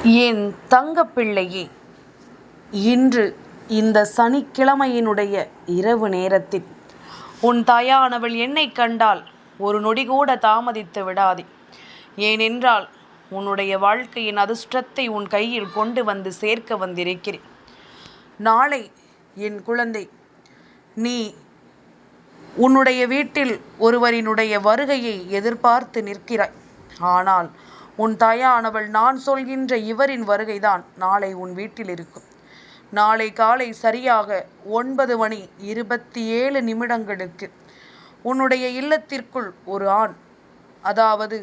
என் தங்கப்பிள்ளையே, இன்று இந்த சனிக்கிழமையினுடைய இரவு நேரத்தில் உன் தாயானவள் என்னை கண்டால் ஒரு நொடி கூட தாமதித்து விடாதே. ஏனென்றால் உன்னுடைய வாழ்க்கையின் அதிர்ஷ்டத்தை உன் கையில் கொண்டு வந்து சேர்க்க வந்திருக்கிறேன். நாளை என் குழந்தை, நீ உன்னுடைய வீட்டில் ஒருவரினுடைய வருகையை எதிர்பார்த்து நிற்கிறாய். ஆனால் உன் தாயானவள் நான் சொல்கின்ற இவரின் வருகைதான் நாளை உன் வீட்டில் இருக்கும். நாளை காலை சரியாக 9:27 உன்னுடைய இல்லத்திற்குள் ஒரு ஆண், அதாவது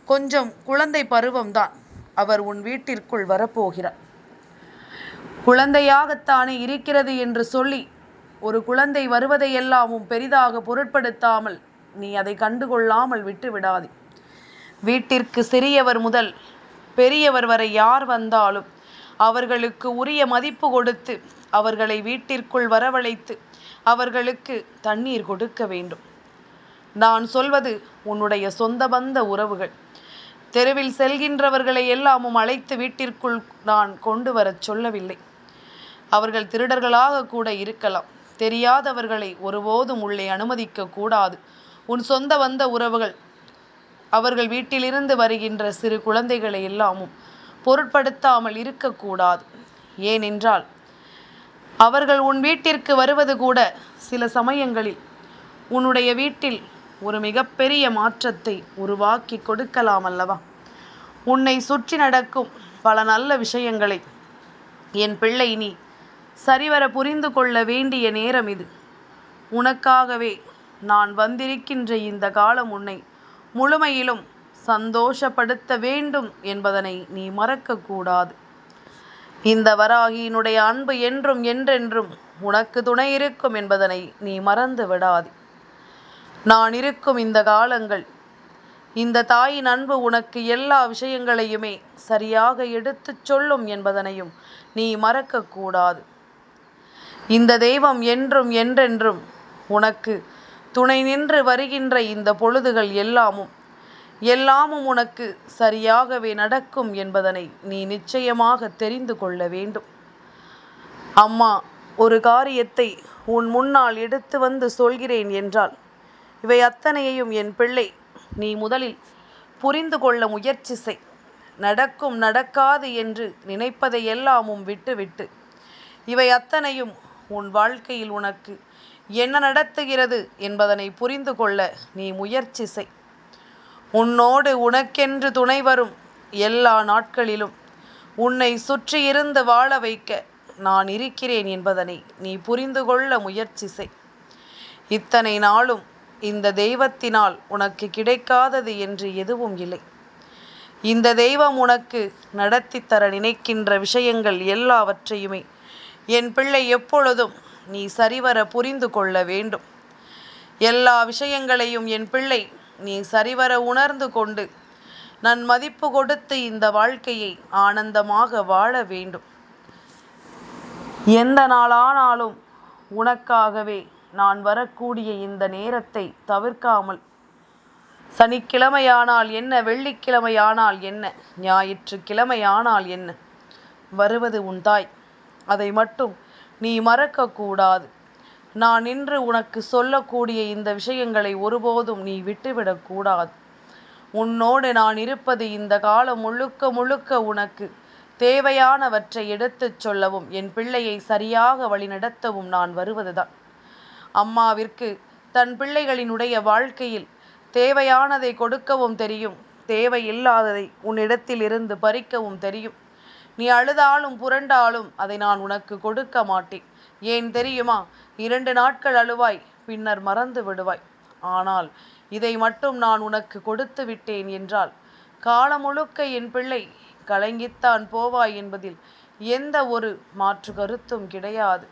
கொஞ்சம் குழந்தை பருவம்தான், அவர் உன் வீட்டிற்குள் வரப்போகிறார். குழந்தையாகத்தானே இருக்கிறது என்று சொல்லி ஒரு குழந்தை வருவதையெல்லாமும் பெரிதாக பொருட்படுத்தாமல் நீ அதை கண்டுகொள்ளாமல் விட்டு விடாதே. வீட்டிற்கு சிறியவர் முதல் பெரியவர் வரை யார் வந்தாலும் அவர்களுக்கு உரிய மதிப்பு கொடுத்து அவர்களை வீட்டிற்குள் வரவழைத்து அவர்களுக்கு தண்ணீர் கொடுக்க வேண்டும். நான் சொல்வது உன்னுடைய சொந்த பந்த உறவுகள். தெருவில் செல்கின்றவர்களை எல்லாமும் அழைத்து வீட்டிற்குள் நான் கொண்டு வரச் சொல்லவில்லை. அவர்கள் திருடர்களாக கூட இருக்கலாம். தெரியாதவர்களை ஒருபோதும் உள்ளே அனுமதிக்க கூடாது. உன் சொந்த பந்த உறவுகள், அவர்கள் வீட்டிலிருந்து வருகின்ற சிறு குழந்தைகளை எல்லாமும் பொருட்படுத்தாமல் இருக்கக்கூடாது. ஏனென்றால் அவர்கள் உன் வீட்டிற்கு வருவது கூட சில சமயங்களில் உன்னுடைய வீட்டில் ஒரு மிகப்பெரிய மாற்றத்தை உருவாக்கி கொடுக்கலாம் அல்லவா? உன்னை சுற்றி நடக்கும் பல நல்ல விஷயங்களை என் பிள்ளை நீ சரிவர புரிந்து கொள்ள வேண்டிய நேரம் இது. உனக்காகவே நான் வந்திருக்கின்ற இந்த காலம் உன்னை முழுமையிலும் சந்தோஷப்படுத்த வேண்டும் என்பதனை நீ மறக்கக்கூடாது. இந்த வராகியினுடைய அன்பு என்றும் என்றென்றும் உனக்கு துணை இருக்கும் என்பதனை நீ மறந்து விடாதே. நான் இருக்கும் இந்த காலங்கள், இந்த தாயின் அன்பு உனக்கு எல்லா விஷயங்களையுமே சரியாக எடுத்துச் சொல்லும் என்பதனையும் நீ மறக்கக்கூடாது. இந்த தெய்வம் என்றும் என்றென்றும் உனக்கு துணை நின்று வருகின்ற இந்த பொழுதுகள் எல்லாமும் உனக்கு சரியாகவே நடக்கும் என்பதனை நீ நிச்சயமாக தெரிந்து கொள்ள வேண்டும். அம்மா ஒரு காரியத்தை உன் முன்னால் எடுத்து வந்து சொல்கிறேன் என்றால் இவை அத்தனையையும் என் பிள்ளை நீ முதலில் புரிந்து கொள்ள முயற்சி செய். நடக்கும் நடக்காது என்று நினைப்பதை எல்லாமும் விட்டுவிட்டு இவை அத்தனையும் உன் வாழ்க்கையில் உனக்கு என்ன நடத்துகிறது என்பதனை புரிந்து கொள்ள நீ முயற்சி செய். உன்னோடு உனக்கென்று துணை வரும் எல்லா நாட்களிலும் உன்னை சுற்றியிருந்து வாழ வைக்க நான் இருக்கிறேன் என்பதனை நீ புரிந்து கொள்ள முயற்சி செய். இத்தனை நாளும் இந்த தெய்வத்தினால் உனக்கு கிடைக்காதது என்று எதுவும் இல்லை. இந்த தெய்வம் உனக்கு நடத்தி தர நினைக்கின்ற விஷயங்கள் எல்லாவற்றையுமே என் பிள்ளை எப்பொழுதும் நீ சரிவர புரிந்து கொள்ள வேண்டும். எல்லா விஷயங்களையும் என் பிள்ளை நீ சரிவர உணர்ந்து கொண்டு நன் மதிப்பு கொடுத்து இந்த வாழ்க்கையை ஆனந்தமாக வாழ வேண்டும். எந்த நாளானாலும் உனக்காகவே நான் வரக்கூடிய இந்த நேரத்தை தவிர்க்காமல், சனிக்கிழமையானால் என்ன, வெள்ளிக்கிழமையானால் என்ன, ஞாயிற்றுக்கிழமையானால் என்ன, வருவது உன் தாய். அதை மட்டும் நீ மறக்கக்கூடாது. நான் இன்று உனக்கு சொல்லக்கூடிய இந்த விஷயங்களை ஒருபோதும் நீ விட்டுவிடக்கூடாது. உன்னோடு நான் இருப்பது இந்த காலம் முழுக்க முழுக்க உனக்கு தேவையானவற்றை எடுத்துச் சொல்லவும் என் பிள்ளையை சரியாக வழிநடத்தவும் நான் வருவதுதான். அம்மாவிற்கு தன் பிள்ளைகளினுடைய வாழ்க்கையில் தேவையானதை கொடுக்கவும் தெரியும், தேவையில்லாததை உன்னிடத்தில் இருந்து பறிக்கவும் தெரியும். நீ அழுதாலும் புரண்டாலும் அதை நான் உனக்கு கொடுக்க மாட்டேன். ஏன் தெரியுமா? 2 நாட்கள் அழுவாய், பின்னர் மறந்து விடுவாய். ஆனால் இதை மட்டும் நான் உனக்கு கொடுத்து விட்டேன் என்றால் காலம் முழுக்க என் பிள்ளை கலங்கித்தான் போவாய் என்பதில் எந்த ஒரு மாற்று கருத்தும் கிடையாது.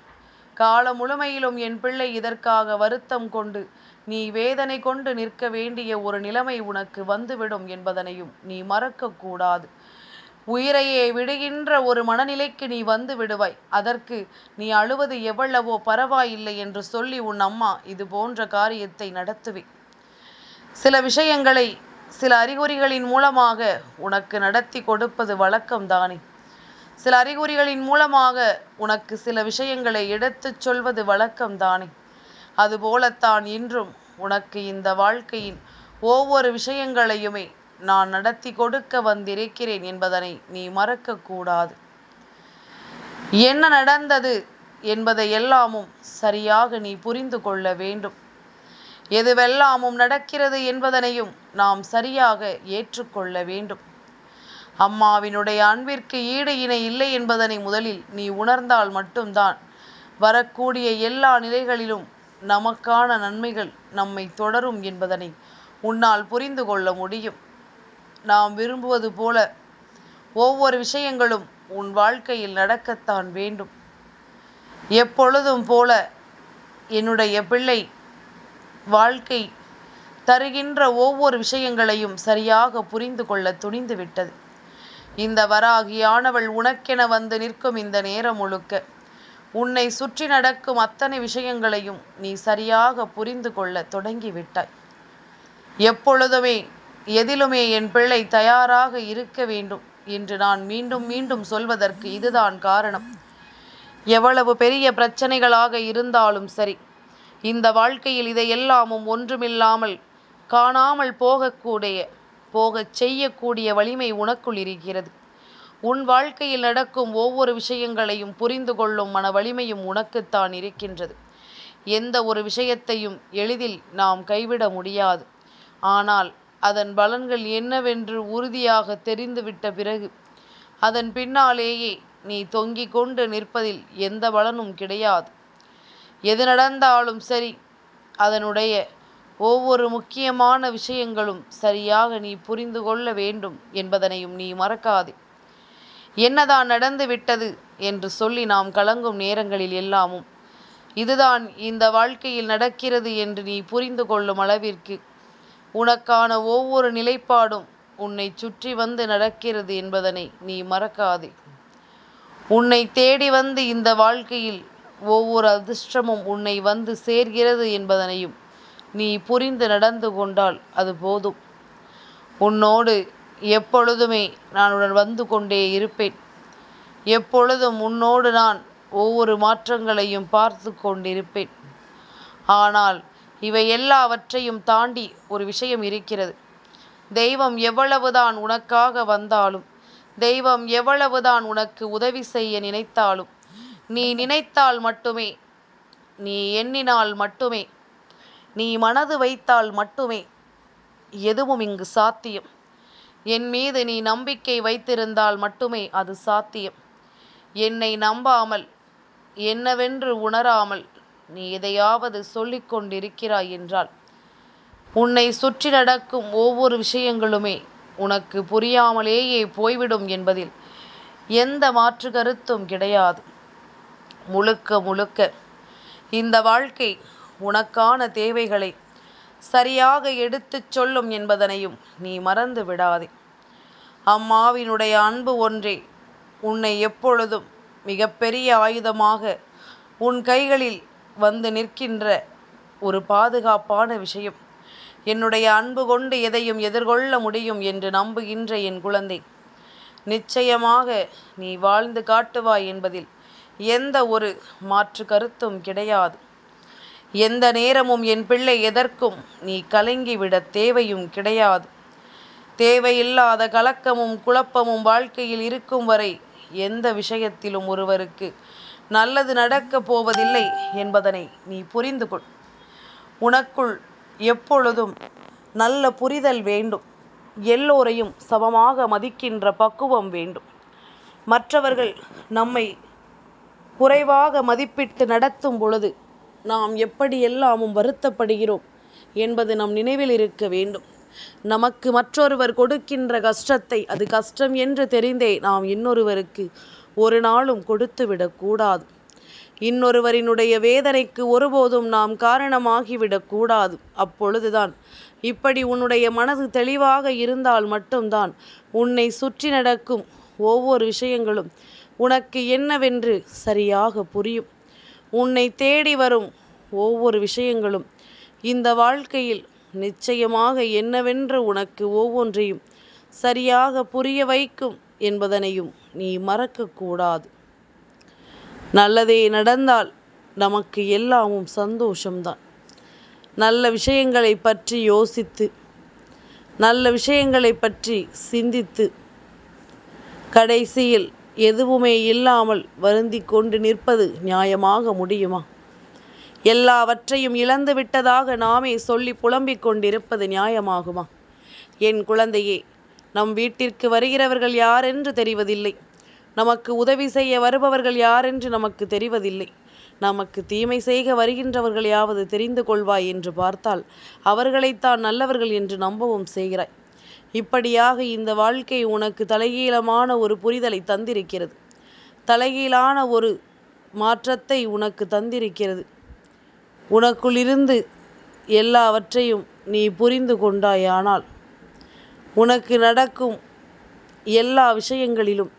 காலம் முழுமையிலும் என் பிள்ளை இதற்காக வருத்தம் கொண்டு நீ வேதனை கொண்டு நிற்க வேண்டிய ஒரு நிலைமை உனக்கு வந்துவிடும் என்பதனையும் நீ மறக்கக்கூடாது. உயிரையே விடுகின்ற ஒரு மனநிலைக்கு நீ வந்து விடுவாய். அதற்கு நீ அழுவது எவ்வளவோ பரவாயில்லை என்று சொல்லி உன் அம்மா இது போன்ற காரியத்தை நடத்துவேன். சில விஷயங்களை சில அறிகுறிகளின் மூலமாக உனக்கு நடத்தி கொடுப்பது வழக்கம்தானே. சில அறிகுறிகளின் மூலமாக உனக்கு சில விஷயங்களை எடுத்துச் சொல்வது வழக்கம்தானே. அதுபோலத்தான் இன்றும் உனக்கு இந்த வாழ்க்கையின் ஒவ்வொரு விஷயங்களையுமே நான் நடத்தி கொடுக்க வந்திருக்கிறேன் என்பதனை நீ மறக்கக்கூடாது. என்ன நடந்தது என்பதை எல்லாமும் சரியாக நீ புரிந்து கொள்ள வேண்டும். எதுவெல்லாமும் நடக்கிறது என்பதனையும் நாம் சரியாக ஏற்றுக்கொள்ள வேண்டும். அம்மாவினுடைய அன்பிற்கு ஈடு இணை இல்லை என்பதனை முதலில் நீ உணர்ந்தால் மட்டும்தான் வரக்கூடிய எல்லா நிலைகளிலும் நமக்கான நன்மைகள் நம்மை தொடரும் என்பதனை உன்னால் புரிந்து கொள்ள முடியும். நாம் விரும்புவது போல ஒவ்வொரு விஷயங்களும் உன் வாழ்க்கையில் நடக்கத்தான் வேண்டும். எப்பொழுதும் போல என்னுடைய பிள்ளை வாழ்க்கை தருகின்ற ஒவ்வொரு விஷயங்களையும் சரியாக புரிந்து கொள்ள துணிந்து விட்டது. இந்த வராகியானவள் உனக்கென வந்து நிற்கும் இந்த நேரம் முழுக்க உன்னை சுற்றி நடக்கும் அத்தனை விஷயங்களையும் நீ சரியாக புரிந்து கொள்ள தொடங்கிவிட்டாய். எப்பொழுதுமே எதிலுமே என் பிள்ளை தயாராக இருக்க வேண்டும் என்று நான் மீண்டும் மீண்டும் சொல்வதற்கு இதுதான் காரணம். எவ்வளவு பெரிய பிரச்சனைகளாக இருந்தாலும் சரி, இந்த வாழ்க்கையில் இதையெல்லாமும் ஒன்றுமில்லாமல் காணாமல் போகச் செய்யக்கூடிய வலிமை உனக்குள் இருக்கிறது. உன் வாழ்க்கையில் நடக்கும் ஒவ்வொரு விஷயங்களையும் புரிந்து கொள்ளும் மன வலிமையும் உனக்குத்தான் இருக்கின்றது. எந்த ஒரு விஷயத்தையும் எளிதில் நாம் கைவிட முடியாது. ஆனால் அதன் பலன்கள் என்னவென்று உறுதியாக தெரிந்துவிட்ட பிறகு அதன் பின்னாலேயே நீ தொங்கிக் கொண்டு நிற்பதில் எந்த பலனும் கிடையாது. எது நடந்தாலும் சரி, அதனுடைய ஒவ்வொரு முக்கியமான விஷயங்களும் சரியாக நீ புரிந்து கொள்ள வேண்டும் என்பதனையும் நீ மறக்காதே. என்னதான் நடந்து விட்டது என்று சொல்லி நாம் கலங்கும் நேரங்களில் எல்லாமும் இதுதான் இந்த வாழ்க்கையில் நடக்கிறது என்று நீ புரிந்து கொள்ளும் அளவிற்கு உனக்கான ஒவ்வொரு நிலைப்பாடும் உன்னை சுற்றி வந்து நடக்கிறது என்பதனை நீ மறக்காதே. உன்னை தேடி வந்து இந்த வாழ்க்கையில் ஒவ்வொரு அதிர்ஷ்டமும் உன்னை வந்து சேர்கிறது என்பதனையும் நீ புரிந்து நடந்து கொண்டால் அது போதும். உன்னோடு எப்பொழுதுமே நான் உடன் வந்து கொண்டே இருப்பேன். எப்பொழுதும் உன்னோடு நான் ஒவ்வொரு மாற்றங்களையும் பார்த்து கொண்டிருப்பேன். ஆனால் இவை எல்லாவற்றையும் தாண்டி ஒரு விஷயம் இருக்கிறது. தெய்வம் எவ்வளவுதான் உனக்காக வந்தாலும், தெய்வம் எவ்வளவுதான் உனக்கு உதவி செய்ய நினைத்தாலும், நீ நினைத்தால் மட்டுமே, நீ எண்ணினால் மட்டுமே, நீ மனது வைத்தால் மட்டுமே எதுவும் இங்கு சாத்தியம். என் மீது நீ நம்பிக்கை வைத்திருந்தால் மட்டுமே அது சாத்தியம். என்னை நம்பாமல், என்னவென்று உணராமல் நீ எதையாவது சொல்லிக் கொண்டிருக்கிறாய் என்றால் உன்னை சுற்றி நடக்கும் ஒவ்வொரு விஷயங்களுமே உனக்கு புரியாமலேயே போய்விடும் என்பதில் எந்த மாற்று கருத்தும் கிடையாது. முழுக்க முழுக்க இந்த வாழ்க்கை உனக்கான தேவைகளை சரியாக எடுத்துச் சொல்லும் என்பதனையும் நீ மறந்து விடாதே. அம்மாவினுடைய அன்பு ஒன்றே உன்னை எப்பொழுதும் மிகப்பெரிய ஆயுதமாக உன் கைகளில் வந்து நிற்கின்ற ஒரு பாதுகாப்பான விஷயம். என்னுடைய அன்பு கொண்டு எதையும் எதிர்கொள்ள முடியும் என்று நம்புகின்ற என் குழந்தை, நிச்சயமாக நீ வாழ்ந்து காட்டுவாய் என்பதில் எந்த ஒரு மாற்று கருத்தும் கிடையாது. எந்த நேரமும் என் பிள்ளை எதற்கும் நீ கலங்கிவிட தேவையும் கிடையாது. தேவையில்லாத கலக்கமும் குழப்பமும் வாழ்க்கையில் இருக்கும் வரை எந்த விஷயத்திலும் ஒருவருக்கு நல்லது நடக்கப் போவதில்லை என்பதனை நீ புரிந்து கொள். உனக்குள் எப்பொழுதும் நல்ல புரிதல் வேண்டும். எல்லோரையும் சமமாக மதிக்கின்ற பக்குவம் வேண்டும். மற்றவர்கள் நம்மை குறைவாக மதிப்பிட்டு நடத்தும் பொழுது நாம் எப்படியெல்லாமும் வருத்தப்படுகிறோம் என்பது நம் நினைவில் இருக்க வேண்டும். நமக்கு மற்றொருவர் கொடுக்கின்ற கஷ்டத்தை அது கஷ்டம் என்று தெரிந்தே நாம் இன்னொருவருக்கு ஒரு நாளும் கொடுத்து விடக்கூடாது. இன்னொருவரினுடைய வேதனைக்கு ஒருபோதும் நாம் காரணமாகிவிடக்கூடாது. அப்பொழுதுதான் இப்படி உன்னுடைய மனது தெளிவாக இருந்தால் மட்டும்தான் உன்னை சுற்றி நடக்கும் ஒவ்வொரு விஷயங்களும் உனக்கு என்னவென்று சரியாக புரியும். உன்னை தேடி வரும் ஒவ்வொரு விஷயங்களும் இந்த வாழ்க்கையில் நிச்சயமாக என்னவென்று உனக்கு ஒவ்வொன்றையும் சரியாக புரிய வைக்கும் என்பதனையும் நீ மறக்கக்கூடாது. நல்லதே நடந்தால் நமக்கு எல்லாமும் சந்தோஷம்தான். நல்ல விஷயங்களை பற்றி யோசித்து, நல்ல விஷயங்களை பற்றி சிந்தித்து, கடைசியில் எதுவுமே இல்லாமல் வருந்தி கொண்டு நிற்பது நியாயமாக முடியுமா? எல்லாவற்றையும் இழந்து விட்டதாக நாமே சொல்லி புலம்பிக் கொண்டிருப்பது நியாயமாகுமா? என் குழந்தையே, நம் வீட்டிற்கு வருகிறவர்கள் யாரென்று தெரிவதில்லை. நமக்கு உதவி செய்ய வருபவர்கள் யாரென்று நமக்கு தெரிவதில்லை. நமக்கு தீமை செய்க வருகின்றவர்களையாவது தெரிந்து கொள்வாய் என்று பார்த்தால் அவர்களைத்தான் நல்லவர்கள் என்று நம்பவும் செய்கிறாய். இப்படியாக இந்த வாழ்க்கை உனக்கு தலைகீழமான ஒரு புரிதலை தந்திருக்கிறது. தலைகீழான ஒரு மாற்றத்தை உனக்கு தந்திருக்கிறது. உனக்குள்ளிருந்து எல்லாவற்றையும் நீ புரிந்து கொண்டாயானால் உனக்கு நடக்கும் எல்லா விஷயங்களிலும்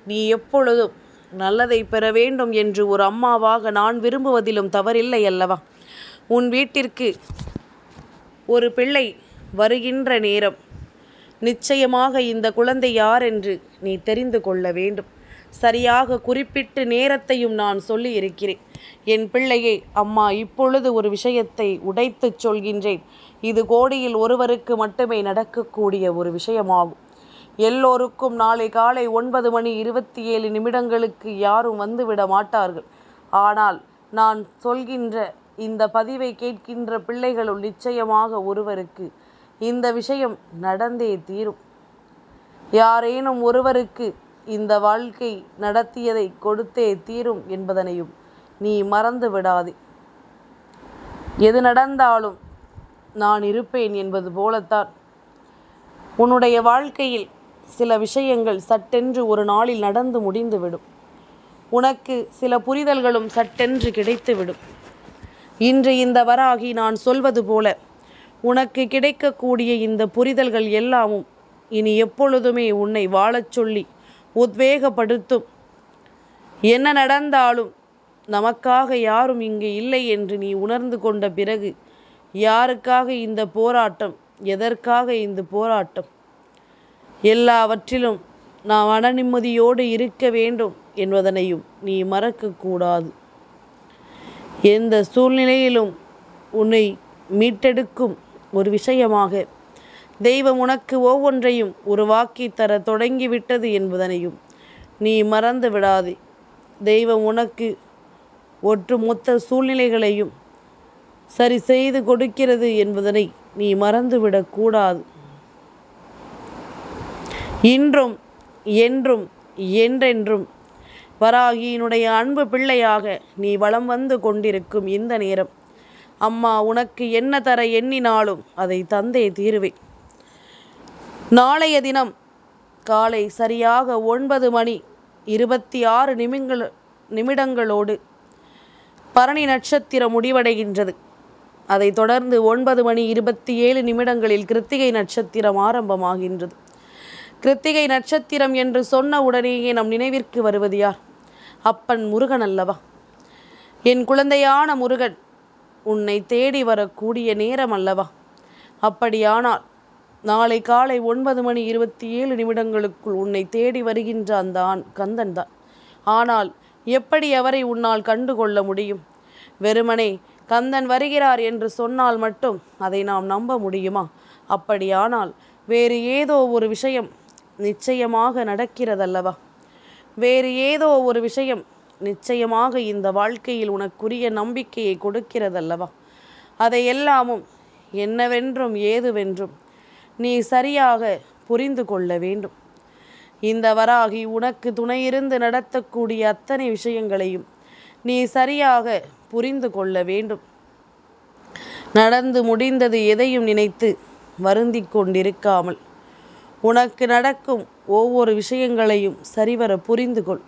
நீ எப்பொழுதும் நல்லதை பெற வேண்டும் என்று ஒரு அம்மாவாக நான் விரும்புவதிலும் தவறில்லை அல்லவா? உன் வீட்டிற்கு ஒரு பிள்ளை வருகின்ற நேரம் நிச்சயமாக இந்த குழந்தை யார் என்று நீ தெரிந்து கொள்ள வேண்டும். சரியாக குறிப்பிட்டு நேரத்தையும் நான் சொல்லி இருக்கிறேன். என் பிள்ளையே, அம்மா இப்பொழுது ஒரு விஷயத்தை உடைத்து சொல்கின்றேன். இது கோடியில் ஒருவருக்கு மட்டுமே நடக்கக்கூடிய ஒரு விஷயமாகும். எல்லோருக்கும் நாளை காலை 9:27 யாரும் வந்துவிட மாட்டார்கள். ஆனால் நான் சொல்கின்ற இந்த பதிவை கேட்கின்ற பிள்ளைகளுள் நிச்சயமாக ஒருவருக்கு இந்த விஷயம் நடந்தே தீரும். யாரேனும் ஒருவருக்கு இந்த வாழ்க்கை நடத்தியதை கொடுத்தே தீரும் என்பதனையும் நீ மறந்து விடாதே. எது நடந்தாலும் நான் இருப்பேன் என்பது போலத்தான் உன்னுடைய வாழ்க்கையில் சில விஷயங்கள் சட்டென்று ஒரு நாளில் நடந்து முடிந்துவிடும். உனக்கு சில புரிதல்களும் சட்டென்று கிடைத்துவிடும். இன்று இந்த வராகி நான் சொல்வது போல உனக்கு கிடைக்கக்கூடிய இந்த புரிதல்கள் எல்லாமும் இனி எப்பொழுதுமே உன்னை வாழச் சொல்லி உத்வேகப்படுத்தும். என்ன நடந்தாலும் நமக்காக யாரும் இங்கே இல்லை என்று நீ உணர்ந்து கொண்ட பிறகு யாருக்காக இந்த போராட்டம், எதற்காக இந்த போராட்டம்? எல்லாவற்றிலும் நான் மன நிம்மதியோடு இருக்க வேண்டும் என்பதனையும் நீ மறக்கக்கூடாது. எந்த சூழ்நிலையிலும் உன்னை மீட்டெடுக்கும் ஒரு விஷயமாக தெய்வம் உனக்கு ஒவ்வொன்றையும் உருவாக்கி தர தொடங்கிவிட்டது என்பதனையும் நீ மறந்து விடாதே. தெய்வம் உனக்கு ஒட்டுமொத்த சூழ்நிலைகளையும் சரி செய்து கொடுக்கிறது என்பதனை நீ மறந்துவிடக்கூடாது. இன்றும் என்றும் என்றென்றும் வராகியினுடைய அன்பு பிள்ளையாக நீ வலம் வந்து கொண்டிருக்கும் இந்த நேரம் அம்மா உனக்கு என்ன தர எண்ணினாலும் அதை தந்தே தீருவேன். நாளைய தினம் காலை சரியாக 9:26 பரணி நட்சத்திரம் முடிவடைகின்றது. அதைத் தொடர்ந்து 9:27 கிருத்திகை நட்சத்திரம் ஆரம்பமாகின்றது. கிருத்திகை நட்சத்திரம் என்று சொன்ன உடனேயே நம் நினைவிற்கு வருவது யார்? அப்பன் முருகன் அல்லவா? என் குழந்தையான முருகன் உன்னை தேடி வரக்கூடிய நேரம் அல்லவா? அப்படியானால் நாளை காலை 9:27 உன்னை தேடி வருகின்ற அந்த கந்தன் தான். ஆனால் எப்படி அவரை உன்னால் கண்டு கொள்ள முடியும்? வெறுமனே கந்தன் வருகிறார் என்று சொன்னால் மட்டும் அதை நாம் நம்ப முடியுமா? அப்படியானால் வேறு ஏதோ ஒரு விஷயம் நிச்சயமாக நடக்கிறதல்லவா? வேறு ஏதோ ஒரு விஷயம் நிச்சயமாக இந்த வாழ்க்கையில் உனக்குரிய நம்பிக்கையை கொடுக்கிறதல்லவா? அதையெல்லாமும் என்னவென்றும் ஏதுவென்றும் நீ சரியாக புரிந்து கொள்ள வேண்டும். இந்த வராகி உனக்கு துணையிருந்து நடத்தக்கூடிய அத்தனை விஷயங்களையும் நீ சரியாக புரிந்து கொள்ள வேண்டும். நடந்து முடிந்தது எதையும் நினைத்து வருந்தி கொண்டிருக்காமல் உனக்கு நடக்கும் ஒவ்வொரு விஷயங்களையும் சரிவர புரிந்து கொள்.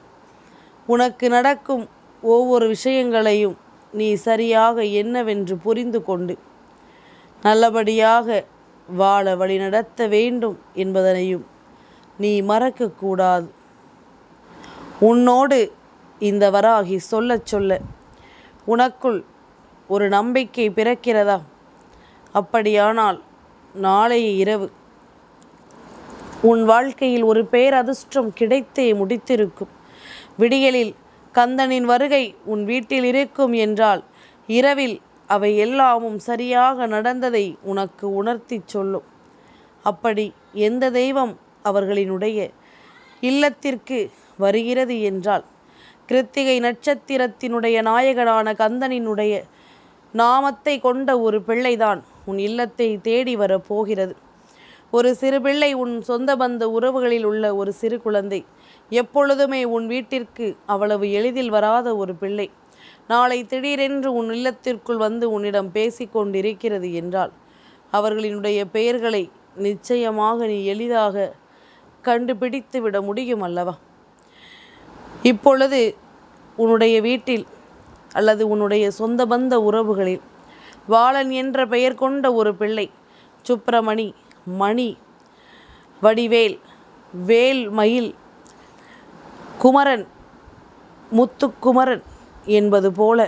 உனக்கு நடக்கும் ஒவ்வொரு விஷயங்களையும் நீ சரியாக என்னவென்று புரிந்து கொண்டு நல்லபடியாக வாழ வழி நடத்த வேண்டும் என்பதனையும் நீ மறக்கக்கூடாது. உன்னோடு இந்த வராகி சொல்ல சொல்ல உனக்குள் ஒரு நம்பிக்கை பிறக்கிறதா? அப்படியானால் நாளைய இரவு உன் வாழ்க்கையில் ஒரு பேரதிர்ஷ்டம் கிடைத்தே முடித்திருக்கும். விடியலில் கந்தனின் வருகை உன் வீட்டில் இருக்கும் என்றால் இரவில் அவை எல்லாமும் சரியாக நடந்ததை உனக்கு உணர்த்தி சொல்லும். அப்படி எந்த தெய்வம் அவர்களினுடைய இல்லத்திற்கு வருகிறது என்றால் கிருத்திகை நட்சத்திரத்தினுடைய நாயகனான கந்தனினுடைய நாமத்தை கொண்ட ஒரு பிள்ளைதான் உன் இல்லத்தை தேடி வரப்போகிறது. ஒரு சிறு பிள்ளை, உன் சொந்த பந்த உறவுகளில் உள்ள ஒரு சிறு குழந்தை, எப்பொழுதுமே உன் வீட்டிற்கு அவ்வளவு எளிதில் வராத ஒரு பிள்ளை நாளை திடீரென்று உன் இல்லத்திற்குள் வந்து உன்னிடம் பேசிக்கொண்டிருக்கிறது என்றால் அவர்களினுடைய பெயர்களை நிச்சயமாக நீ எளிதாக கண்டுபிடித்து விட முடியும் அல்லவா? இப்பொழுது உன்னுடைய வீட்டில் அல்லது உன்னுடைய சொந்த பந்த உறவுகளில் வாளன் என்ற பெயர் கொண்ட ஒரு பிள்ளை சுப்பிரமணி, மணி, வடிவேல், வேல், மயில், குமரன், முத்துக்குமரன் என்பது போல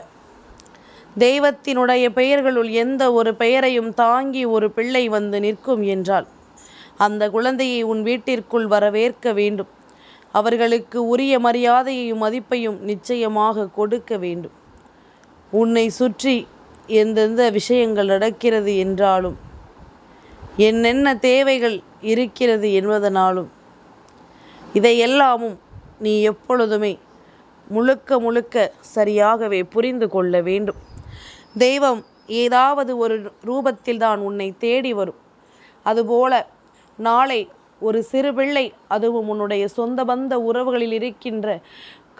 தெய்வத்தினுடைய பெயர்களுள் எந்த ஒரு பெயரையும் தாங்கி ஒரு பிள்ளை வந்து நிற்கும் என்றால் அந்த குழந்தையை உன் வீட்டிற்குள் வரவேற்க வேண்டும். அவர்களுக்கு உரிய மரியாதையையும் மதிப்பையும் நிச்சயமாக கொடுக்க வேண்டும். உன்னை சுற்றி எந்தெந்த விஷயங்கள் நடக்கிறது என்றாலும் என்னென்ன தேவைகள் இருக்கிறது என்பதனாலும் இதையெல்லாமும் நீ எப்பொழுதுமே முழுக்க முழுக்க சரியாகவே புரிந்து கொள்ள வேண்டும். தெய்வம் ஏதாவது ஒரு ரூபத்தில்தான் உன்னை தேடி வரும். அதுபோல நாளை ஒரு சிறு பிள்ளை, அதுவும் உன்னுடைய சொந்த பந்த உறவுகளில் இருக்கின்ற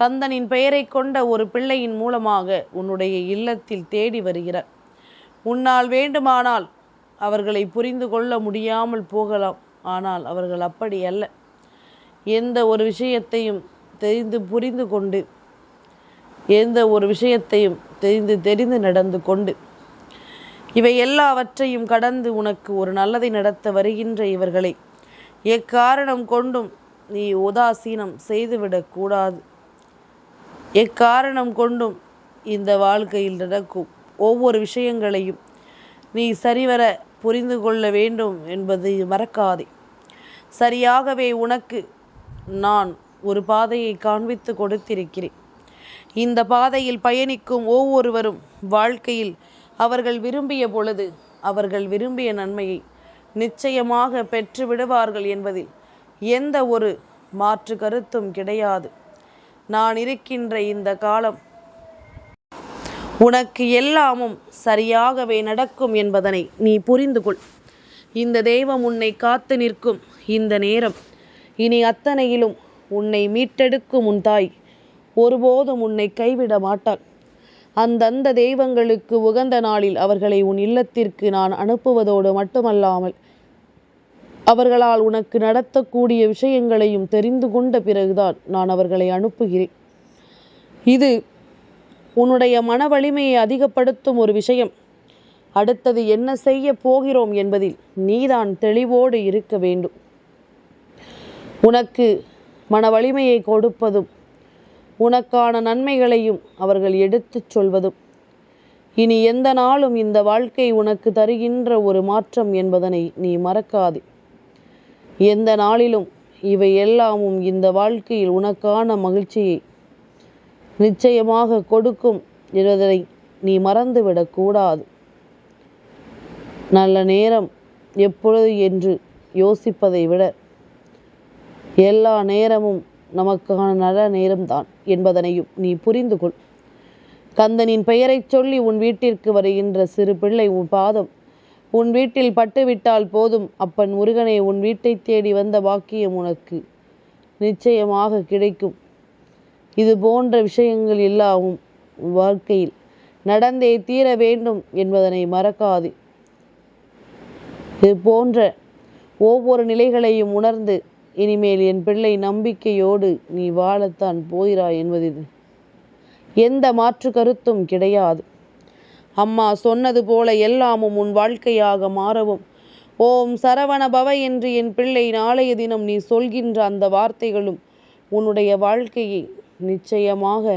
கந்தனின் பெயரை கொண்ட ஒரு பிள்ளையின் மூலமாக உன்னுடைய இல்லத்தில் தேடி வருகிறார். உன்னால் வேண்டுமானால் அவர்களை புரிந்து கொள்ள முடியாமல் போகலாம். ஆனால் அவர்கள் அப்படி அல்ல. எந்த ஒரு விஷயத்தையும் புரிந்து கொண்டு, எந்த ஒரு விஷயத்தையும் தெரிந்து நடந்து கொண்டு, இவை எல்லாவற்றையும் கடந்து உனக்கு ஒரு நல்லதை நடத்த வருகின்ற இவர்களை எக்காரணம் கொண்டும் நீ உதாசீனம் செய்துவிடக்கூடாது. எக்காரணம் கொண்டும் இந்த வாழ்க்கையில் நடக்கும் ஒவ்வொரு விஷயங்களையும் நீ சரிவர புரிந்து கொள்ள வேண்டும் என்பதை மறக்காதே. சரியாகவே உனக்கு நான் ஒரு பாதையை காண்பித்து கொடுத்திருக்கிறேன். இந்த பாதையில் பயணிக்கும் ஒவ்வொருவரும் வாழ்க்கையில் அவர்கள் விரும்பிய பொழுது அவர்கள் விரும்பிய நன்மையை நிச்சயமாக பெற்று விடுவார்கள் என்பதில் எந்த ஒரு மாற்று கருத்தும் கிடையாது. நான் இருக்கின்ற இந்த காலம் உனக்கு எல்லாமும் சரியாகவே நடக்கும் என்பதனை நீ புரிந்து கொள். இந்த தெய்வம் உன்னை காத்து நிற்கும் இந்த நேரம் இனி அத்தனையிலும் உன்னை மீட்டெடுக்கும் உன் தாய் ஒருபோதும் உன்னை கைவிட மாட்டாள். அந்தந்த தெய்வங்களுக்கு உகந்த நாளில் அவர்களை உன் இல்லத்திற்கு நான் அனுப்புவதோடு மட்டுமல்லாமல் அவர்களால் உனக்கு நடத்தக்கூடிய விஷயங்களையும் தெரிந்து கொண்ட பிறகுதான் நான் அவர்களை அனுப்புகிறேன். இது உன்னுடைய மன வலிமையை அதிகப்படுத்தும் ஒரு விஷயம். அடுத்தது என்ன செய்ய போகிறோம் என்பதில் நீதான் தெளிவோடு இருக்க வேண்டும். உனக்கு மன வலிமையை கொடுப்பதும் உனக்கான நன்மைகளையும் அவர்கள் எடுத்துச் சொல்வதும் இனி எந்த நாளும் இந்த வாழ்க்கை உனக்கு தருகின்ற ஒரு மாற்றம் என்பதனை நீ மறக்காதே. எந்த நாளிலும் இவை எல்லாமும் இந்த வாழ்க்கையில் உனக்கான மகிழ்ச்சியை நிச்சயமாக கொடுக்கும் என்பதனை நீ மறந்துவிடக்கூடாது. நல்ல நேரம் எப்பொழுது என்று யோசிப்பதை விட எல்லா நேரமும் நமக்கான நல்ல நேரம்தான் என்பதனையும் நீ புரிந்து கொள். கந்தனின் பெயரை சொல்லி உன் வீட்டிற்கு வருகின்ற சிறு பிள்ளை உன் பாதம் உன் வீட்டில் பட்டுவிட்டால் போதும். அப்பன் முருகனை உன் வீட்டை தேடி வந்த பாக்கியம் உனக்கு நிச்சயமாக கிடைக்கும். இது போன்ற விஷயங்கள் எல்லாமும் வாழ்க்கையில் நடந்தே தீர வேண்டும் என்பதனை மறக்காது. இது போன்ற ஒவ்வொரு நிலைகளையும் உணர்ந்து இனிமேல் என் பிள்ளை நம்பிக்கையோடு நீ வாழத்தான் போகிறாய் என்பதில் எந்த மாற்று கருத்தும் கிடையாது. அம்மா சொன்னது போல எல்லாமும் உன் வாழ்க்கையாக மாறவும் ஓம் சரவண பவ என்று என் பிள்ளை நாளைய தினம் நீ சொல்கின்ற அந்த வார்த்தைகளும் உன்னுடைய வாழ்க்கையை நிச்சயமாக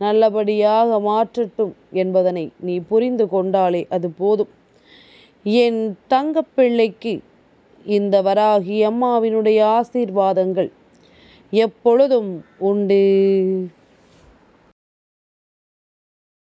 நல்லபடியாக மாற்றட்டும் என்பதனை நீ புரிந்து கொண்டாலே அது போதும். என் தங்கப்பிள்ளைக்கு இந்த வராகி அம்மாவினுடைய ஆசீர்வாதங்கள் எப்பொழுதும் உண்டு.